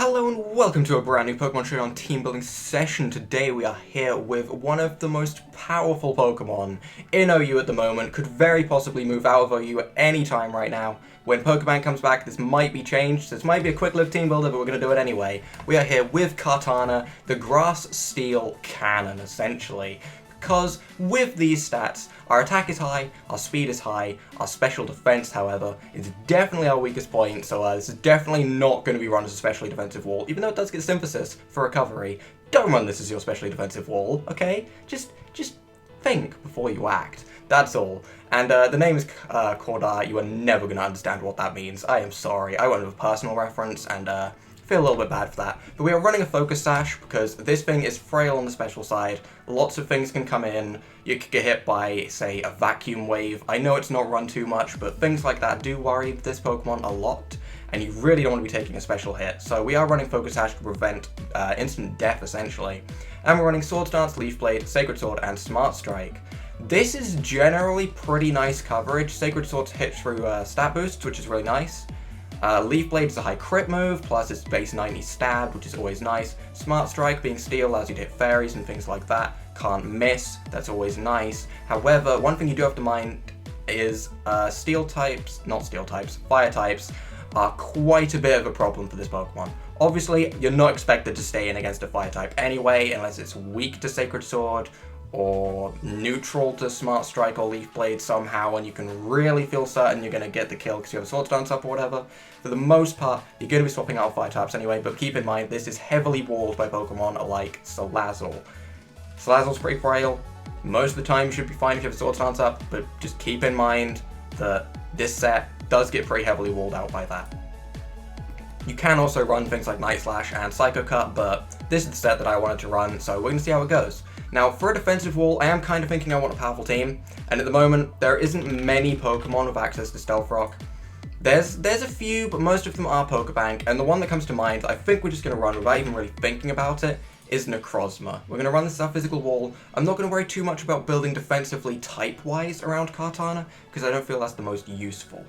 Hello and welcome to a brand new Pokemon Showdown team building session. Today we are here with one of the most powerful Pokemon in OU at the moment. Could very possibly move out of OU at any time right now. When Pokemon comes back, this might be changed. This might be a quick-lived team builder, but we're going to do it anyway. We are here with Kartana, the Grass Steel Cannon, essentially. Because with these stats, our attack is high, our speed is high, our special defense, however, is definitely our weakest point, so this is definitely not going to be run as a specially defensive wall, even though it does get synthesis for recovery. Don't run this as your specially defensive wall, okay? Just think before you act. That's all. And the name is Cordar. You are never going to understand what that means. I am sorry. I went with a personal reference, and feel a little bit bad for that. But we are running a Focus Sash because this thing is frail on the special side. Lots of things can come in. You could get hit by, say, a Vacuum Wave. I know it's not run too much, but things like that do worry this Pokemon a lot, and you really don't want to be taking a special hit. So we are running Focus Sash to prevent instant death, essentially. And we're running Swords Dance, Leaf Blade, Sacred Sword, and Smart Strike. This is generally pretty nice coverage. Sacred Sword hits through stat boosts, which is really nice. Leaf Blade is a high crit move, plus it's base 90 stab, which is always nice. Smart Strike being steel allows you to hit fairies and things like that. Can't miss, that's always nice. However, one thing you do have to mind is fire types are quite a bit of a problem for this Pokemon. Obviously, you're not expected to stay in against a fire type anyway, unless it's weak to Sacred Sword, or neutral to Smart Strike or Leaf Blade somehow, and you can really feel certain you're going to get the kill because you have a Swords Dance up or whatever. For the most part, you're going to be swapping out fire types anyway, but keep in mind, this is heavily walled by Pokemon like Salazzle. Salazzle's pretty frail. Most of the time you should be fine if you have a Swords Dance up, but just keep in mind that this set does get pretty heavily walled out by that. You can also run things like Night Slash and Psycho Cut, but this is the set that I wanted to run, so we're going to see how it goes. Now, for a defensive wall, I am kind of thinking I want a powerful team, and at the moment, there isn't many Pokemon with access to Stealth Rock. There's a few, but most of them are Pokebank, and the one that comes to mind, I think we're just going to run without even really thinking about it, is Necrozma. We're going to run this as our physical wall. I'm not going to worry too much about building defensively type-wise around Kartana, because I don't feel that's the most useful.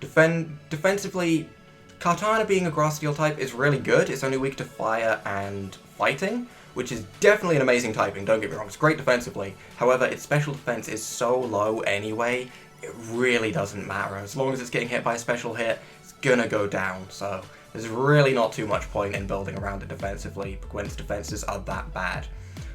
Defensively, Kartana being a Grass Steel type is really good. It's only weak to Fire and Fighting, which is definitely an amazing typing, don't get me wrong, it's great defensively. However, its special defense is so low anyway, it really doesn't matter. As long as it's getting hit by a special hit, it's gonna go down, so there's really not too much point in building around it defensively when its defenses are that bad.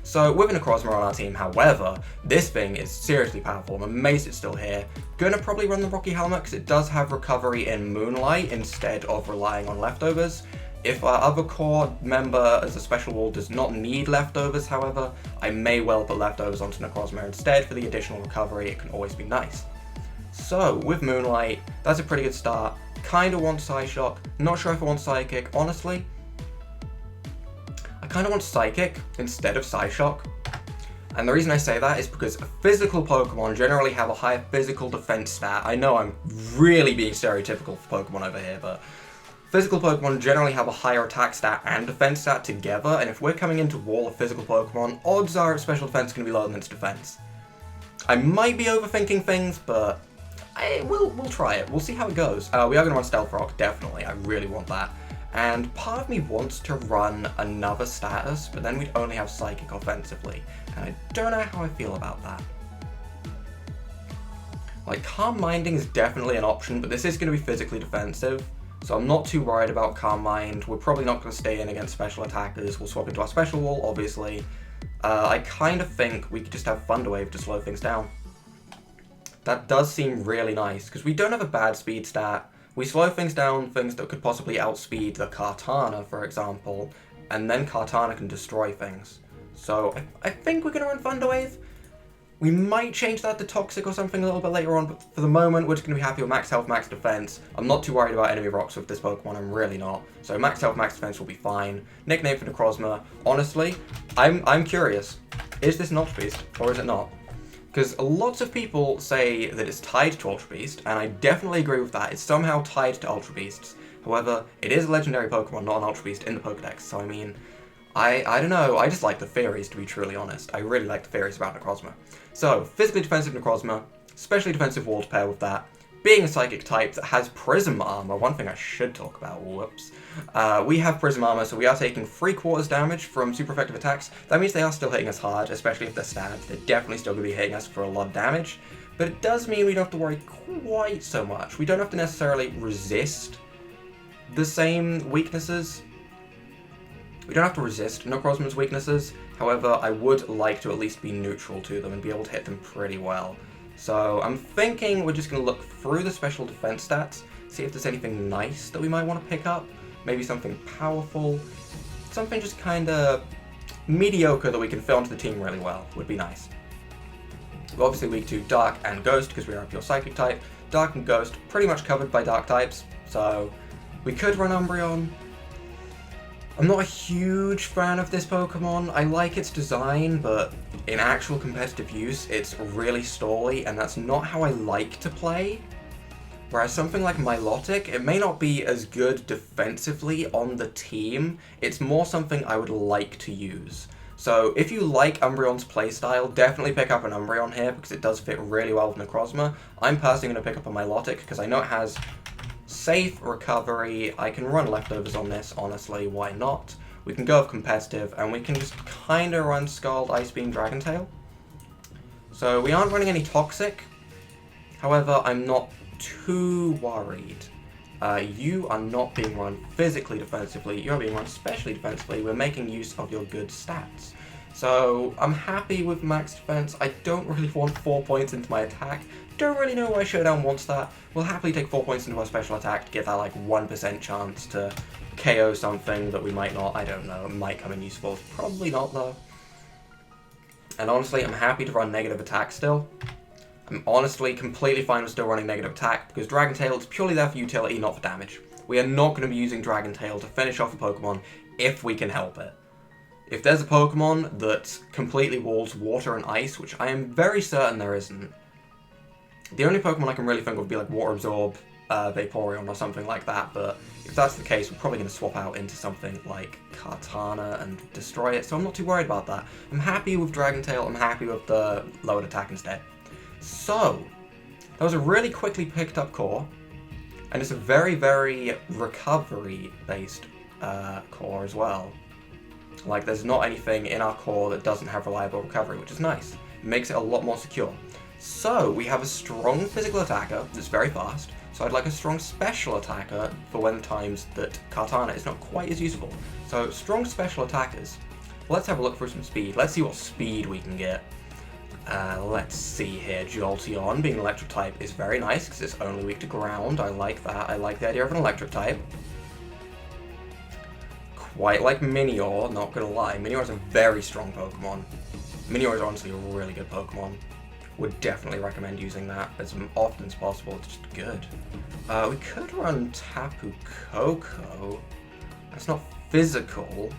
So with a Necrozma on our team, however, this thing is seriously powerful. I'm amazed it's still here. Gonna probably run the Rocky Helmet because it does have recovery in Moonlight instead of relying on leftovers. If our other core member as a special wall does not need leftovers, however, I may well put leftovers onto Necrozma instead for the additional recovery. It can always be nice. So with Moonlight, that's a pretty good start. Kinda want Psyshock, not sure if I want Psychic. Honestly, I kinda want Psychic instead of Psyshock. And the reason I say that is because physical Pokemon generally have a higher physical defense stat. I know I'm really being stereotypical for Pokemon over here, but physical Pokemon generally have a higher attack stat and defense stat together, and if we're coming into wall of physical Pokemon, odds are its special defense is going to be lower than its defense. I might be overthinking things, but we'll try it. We'll see how it goes. We are going to run Stealth Rock, definitely. I really want that. And part of me wants to run another status, but then we'd only have Psychic offensively, and I don't know how I feel about that. Like, Calm Minding is definitely an option, but this is going to be physically defensive. So I'm not too worried about Calm Mind. We're probably not going to stay in against special attackers. We'll swap into our special wall, obviously. I kind of think we could just have Thunder Wave to slow things down. That does seem really nice, because we don't have a bad speed stat. We slow things down, things that could possibly outspeed the Kartana, for example, and then Kartana can destroy things. So I think we're going to run Thunder Wave. We might change that to Toxic or something a little bit later on, but for the moment, we're just going to be happy with max health, max defense. I'm not too worried about enemy rocks with this Pokemon, I'm really not. So max health, max defense will be fine. Nickname for Necrozma. Honestly, I'm curious. Is this an Ultra Beast, or is it not? Because lots of people say that it's tied to Ultra Beast, and I definitely agree with that. It's somehow tied to Ultra Beasts. However, it is a legendary Pokemon, not an Ultra Beast in the Pokedex, so I mean, I don't know, I just like the theories, to be truly honest. I really like the theories about Necrozma. So, physically defensive Necrozma, specially defensive wall to pair with that. being a psychic type that has Prism Armor, one thing I should talk about, whoops. We have Prism Armor, so we are taking 3/4 damage from super effective attacks. That means they are still hitting us hard, especially if they're stabbed. They're definitely still going to be hitting us for a lot of damage. But it does mean we don't have to worry quite so much. We don't have to necessarily resist the same weaknesses. We don't have to resist Necrozma's weaknesses. However, I would like to at least be neutral to them and be able to hit them pretty well. So I'm thinking we're just going to look through the special defense stats, see if there's anything nice that we might want to pick up. Maybe something powerful. Something just kind of mediocre that we can fit onto the team really well would be nice. We're obviously weak to Dark and Ghost because we are a pure Psychic type. Dark and Ghost pretty much covered by Dark types, so we could run Umbreon. I'm not a huge fan of this Pokemon. I like its design, but in actual competitive use, it's really stally, and that's not how I like to play. Whereas something like Milotic, it may not be as good defensively on the team, it's more something I would like to use. So if you like Umbreon's playstyle, definitely pick up an Umbreon here, because it does fit really well with Necrozma. I'm personally going to pick up a Milotic, because I know it has safe recovery. I can run leftovers on this, honestly, why not? We can go with competitive, and we can just kind of run Scald, Ice Beam, Dragon Tail. So we aren't running any Toxic. However, I'm not too worried. You are not being run physically defensively, you're being run specially defensively. We're making use of your good stats. So I'm happy with max defense. I don't really want 4 points into my attack. Don't really know why Showdown wants that. We'll happily take 4 points into our special attack to get that like 1% chance to KO something that we might not, I don't know, it might come in useful. Probably not though. And honestly, I'm happy to run negative attack still. I'm honestly completely fine with still running negative attack, because Dragon Tail is purely there for utility, not for damage. We are not going to be using Dragon Tail to finish off a Pokemon if we can help it. If there's a Pokemon that completely walls water and ice, which I am very certain there isn't, the only Pokemon I can really think of would be like Water Absorb, Vaporeon or something like that, but if that's the case, we're probably going to swap out into something like Kartana and destroy it, so I'm not too worried about that. I'm happy with Dragon Tail, I'm happy with the lowered attack instead. So, that was a really quickly picked up core, and it's a very, very recovery-based core as well. Like, there's not anything in our core that doesn't have reliable recovery, which is nice. It makes it a lot more secure. So, we have a strong physical attacker that's very fast, so I'd like a strong special attacker for when times that Kartana is not quite as useful. So, strong special attackers. Let's have a look for some speed. Let's see what speed we can get. Let's see here. Jolteon, being electric type, is very nice because it's only weak to ground. I like that. I like the idea of an electric type. Quite like Minior, not gonna lie. Minior is a very strong Pokemon. Minior is honestly a really good Pokemon. Would definitely recommend using that as often as possible. It's just good. We could run Tapu Koko. That's not physical.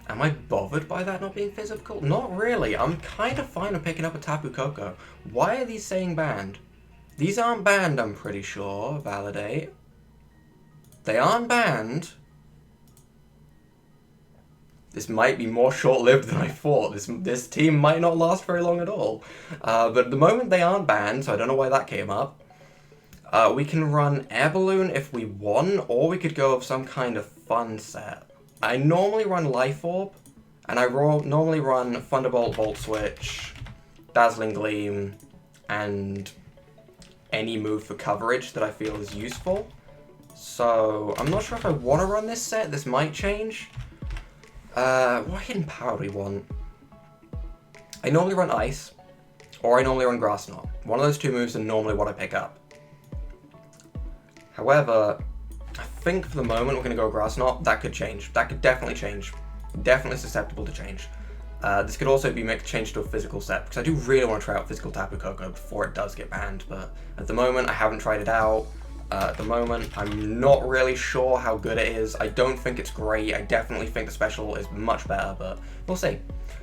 Am I bothered by that not being physical? Not really. I'm kind of fine with picking up a Tapu Koko. Why are these saying banned? These aren't banned, I'm pretty sure. Validate. They aren't banned. This might be more short-lived than I thought. This team might not last very long at all. But at the moment they aren't banned, so I don't know why that came up. We can run Air Balloon if we want, or we could go with some kind of fun set. I normally run Life Orb, and I normally run Thunderbolt, Volt Switch, Dazzling Gleam, and any move for coverage that I feel is useful. So, I'm not sure if I want to run this set. This might change. What hidden power do we want? I normally run Ice, or I normally run Grass Knot. One of those two moves are normally what I pick up. However, I think for the moment we're going to go Grass Knot. That could change. That could definitely change. Definitely susceptible to change. This could also be changed to a physical set, because I do really want to try out physical Tapu Koko before it does get banned, but at the moment I haven't tried it out. At the moment I'm not really sure how good it is. I don't think it's great. I definitely think the special is much better, but we'll see.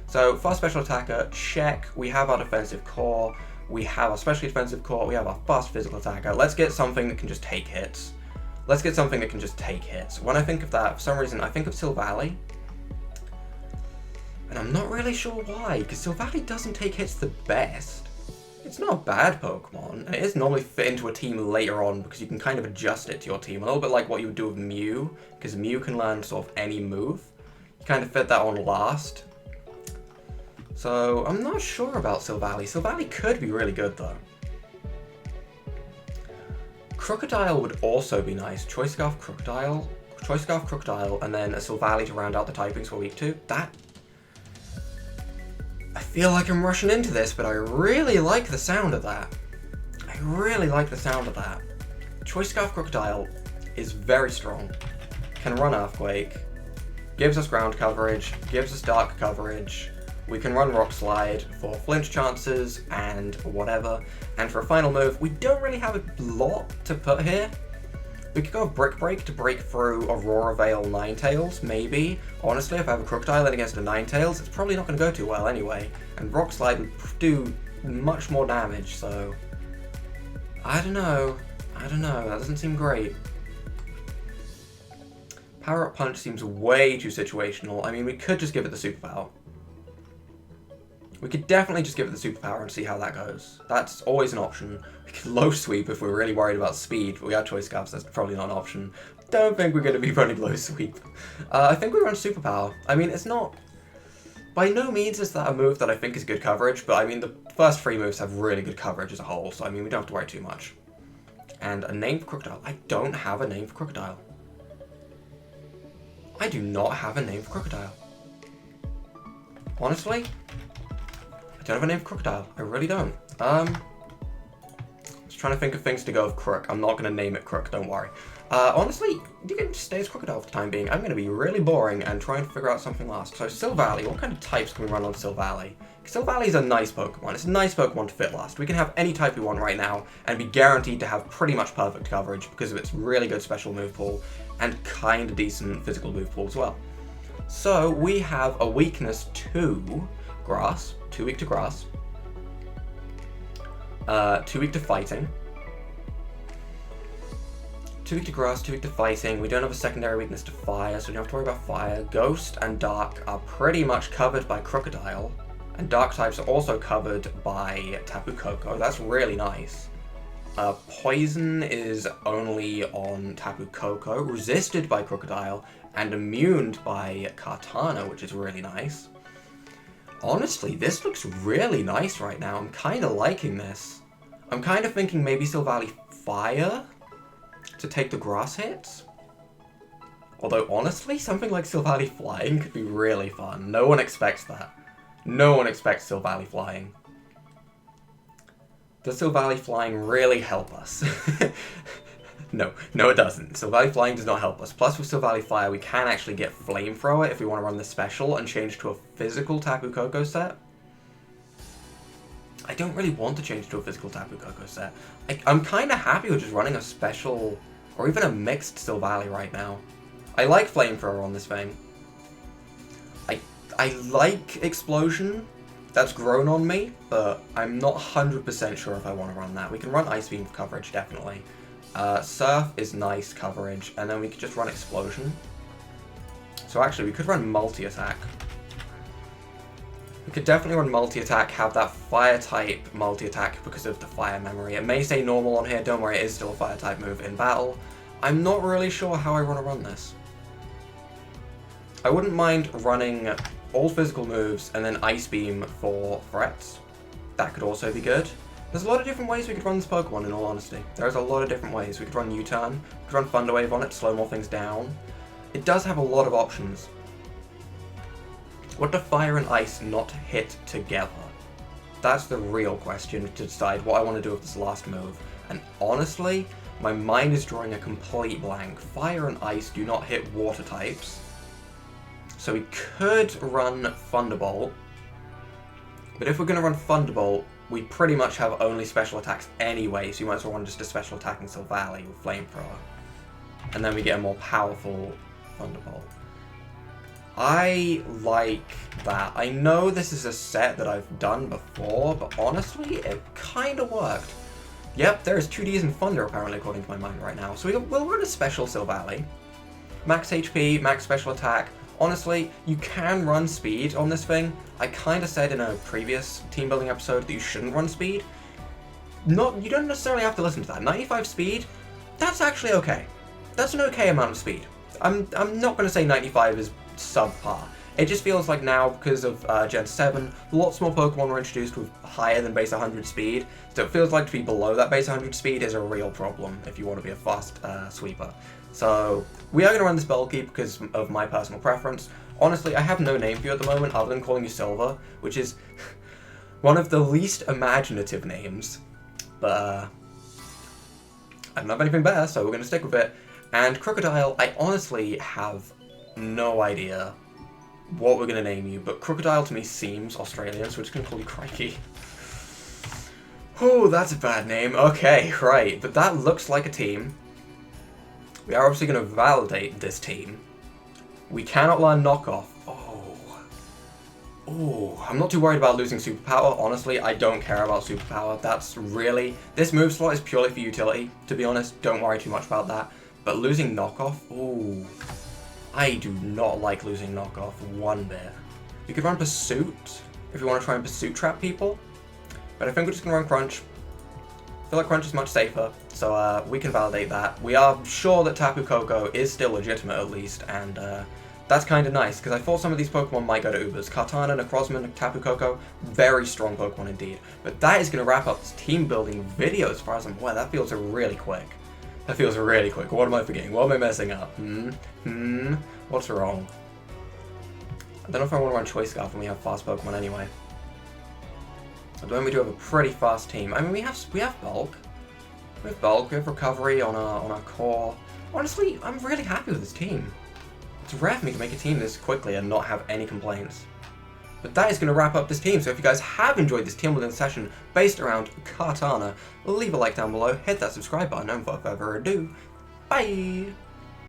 So fast special attacker, check. We have our defensive core. We have our specially defensive core. We have our fast physical attacker. Let's get something that can just take hits. Let's get something that can just take hits. When I think of that, for some reason, I think of Silvally. And I'm not really sure why, because Silvally doesn't take hits the best. It's not a bad Pokemon. It is normally fit into a team later on because you can kind of adjust it to your team. A little bit like what you would do with Mew, because Mew can learn sort of any move. You kind of fit that on last. So I'm not sure about Silvally. Silvally could be really good though. Krookodile would also be nice. Choice Scarf Krookodile, and then a Silvally to round out the typings for week 2. I feel like I'm rushing into this, but I really like the sound of that. I really like the sound of that. Choice Scarf Krookodile is very strong. Can run Earthquake. Gives us ground coverage. Gives us dark coverage. We can run Rock Slide for flinch chances and whatever. And for a final move, we don't really have a lot to put here. We could go with Brick Break to break through Aurora Veil Ninetales, maybe. Honestly, if I have a Krookodile in against a Ninetales, it's probably not going to go too well anyway. And Rock Slide would do much more damage, so... I don't know, that doesn't seem great. Power Up Punch seems way too situational. I mean, we could just give it the Superpower. We could definitely just give it the Superpower and see how that goes. That's always an option. We could Low Sweep if we're really worried about speed, but we have Choice Scarves, that's probably not an option. Don't think we're going to be running Low Sweep. I think we run Superpower. I mean, it's not... By no means is that a move that I think is good coverage, but I mean, the first 3 moves have really good coverage as a whole, so I mean, we don't have to worry too much. And a name for Krookodile. I don't have a name for Krookodile. I do not have a name for Krookodile. Honestly, I don't have a name for Krookodile. I really don't. Just trying to think of things to go with Crook. I'm not going to name it Crook, don't worry. Honestly, you can stay as Krookodile for the time being. I'm going to be really boring and try and figure out something last. So Silvally, what kind of types can we run on Silvally? Silvally is a nice Pokemon. It's a nice Pokemon to fit last. We can have any type we want right now and be guaranteed to have pretty much perfect coverage because of its really good special move pool and kind of decent physical move pool as well. So we have a weakness to Grass, 2 weak to Grass, 2 weak to Fighting, 2 weak to Grass, 2 weak to Fighting. We don't have a secondary weakness to Fire, so we don't have to worry about Fire. Ghost and Dark are pretty much covered by Krookodile, and Dark types are also covered by Tapu Koko. That's really nice. Poison is only on Tapu Koko, resisted by Krookodile, and immuned by Kartana, which is really nice. Honestly, this looks really nice right now. I'm kind of liking this. I'm kind of thinking maybe Silvally Fire to take the grass hits. Although, honestly, something like Silvally Flying could be really fun. No one expects that. No one expects Silvally Flying. Does Silvally Flying really help us? No, it doesn't. Silvally Flying does not help us. Plus, with Silvally Fire, we can actually get Flamethrower if we want to run the special and change to a physical Tapu Koko set. I don't really want to change to a physical Tapu Koko set. I'm kind of happy with just running a special, or even a mixed Silvally right now. I like Flamethrower on this thing. I like Explosion. That's grown on me, but I'm not 100% sure if I want to run that. We can run Ice Beam for coverage, definitely. Surf is nice coverage, and then we could just run Explosion. So actually, we could run Multi-Attack. We could definitely run Multi-Attack, have that Fire-type Multi-Attack because of the Fire memory. It may say normal on here, don't worry, it is still a Fire-type move in battle. I'm not really sure how I want to run this. I wouldn't mind running all physical moves and then Ice Beam for threats. That could also be good. There's a lot of different ways we could run this Pokemon, in all honesty. There's a lot of different ways. We could run U-Turn, we could run Thunder Wave on it to slow more things down. It does have a lot of options. What do Fire and Ice not hit together? That's the real question to decide what I want to do with this last move. And honestly, my mind is drawing a complete blank. Fire and Ice do not hit water types. So we could run Thunderbolt. But if we're going to run Thunderbolt, we pretty much have only special attacks anyway, so you might as well run just a special attacking Silvally with Flamethrower. And then we get a more powerful Thunderbolt. I like that. I know this is a set that I've done before, but honestly, it kind of worked. Yep, there's 2Ds and Thunder apparently according to my mind right now. So we'll run a special Silvally. Max HP, max special attack. Honestly, you can run speed on this thing. I kind of said in a previous team building episode that you shouldn't run speed, you don't necessarily have to listen to that. 95 speed, that's actually okay. That's an okay amount of speed. I'm not going to say 95 is subpar. It just feels like now, because of Gen 7, lots more Pokemon were introduced with higher than base 100 speed, so it feels like to be below that base 100 speed is a real problem if you want to be a fast sweeper. So, we are going to run this Bulky because of my personal preference. Honestly, I have no name for you at the moment other than calling you Silver, which is one of the least imaginative names, but I don't have anything better, so we're going to stick with it. And Krookodile, I honestly have no idea what we're going to name you, but Krookodile to me seems Australian, so we're just going to call you Crikey. Oh, that's a bad name. Okay, right, but that looks like a team. We are obviously going to validate this team. We cannot learn Knockoff. Oh, I'm not too worried about losing Superpower. Honestly, I don't care about Superpower. That's really... This move slot is purely for utility, to be honest. Don't worry too much about that. But losing Knockoff? Oh, I do not like losing Knockoff one bit. You could run Pursuit if you want to try and Pursuit trap people. But I think we're just going to run Crunch. I feel like Crunch is much safer, so we can validate that. We are sure that Tapu Koko is still legitimate at least, and that's kind of nice, because I thought some of these Pokemon might go to Ubers. Kartana, Necrozma, and Tapu Koko, very strong Pokemon indeed. But that is going to wrap up this team building video as far as I'm aware. That feels really quick. That feels really quick. What am I forgetting? What am I messing up? What's wrong? I don't know if I want to run Choice Scarf when we have fast Pokemon anyway. At the moment we do have a pretty fast team. I mean, we have Bulk. We have Bulk, we have Recovery on our core. Honestly, I'm really happy with this team. It's rare for me to make a team this quickly and not have any complaints. But that is going to wrap up this team, so if you guys have enjoyed this team building session based around Kartana, leave a like down below, hit that subscribe button, and without further ado, bye!